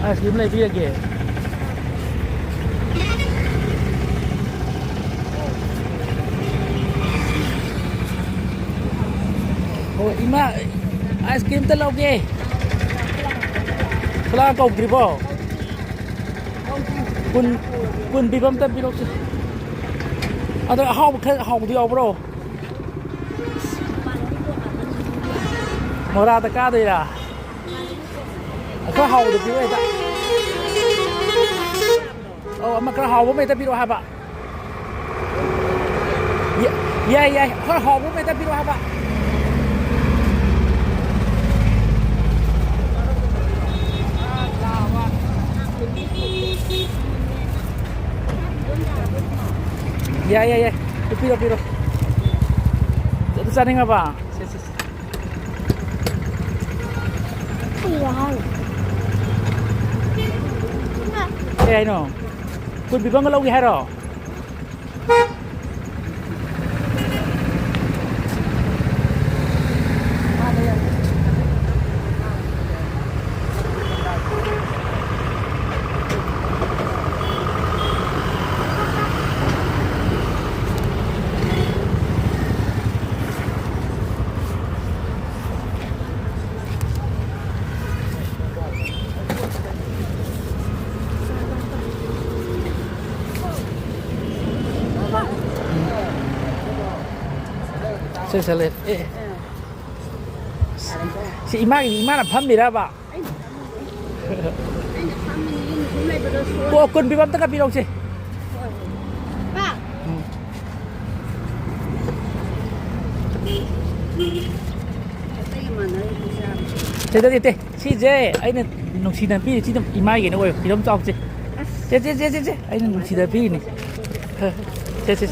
ice cream อะไรพี่เก๋โอ้อีมาไอศกรีมตะลอกเก๋พลางกอกริบคุณคุณบีบัมตันพี่น้องเอาแต่ห้องแค่ห้องที่เอาบรมาราตะก้าด้วยล่ะก็ห้องเดี๋ยวพี่ไว้จ้ะโอ้มันก็ห้องผมไม่ได้พี่น้องฮะปะยัยก็ห้องผมไม่ได้พี่น้องฮะปะya piro itu sana apa I know kun bibang kalau giharo Selesai. Si Iman paham tidak pak? Kau kun bibam tengah bilang sih. Pak. Teh, si je, ini nungsi nabi, si Iman ini, woi, bilam cak je. Je, ini nungsi nabi ini. Je.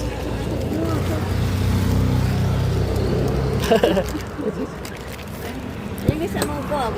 Ini sama gua.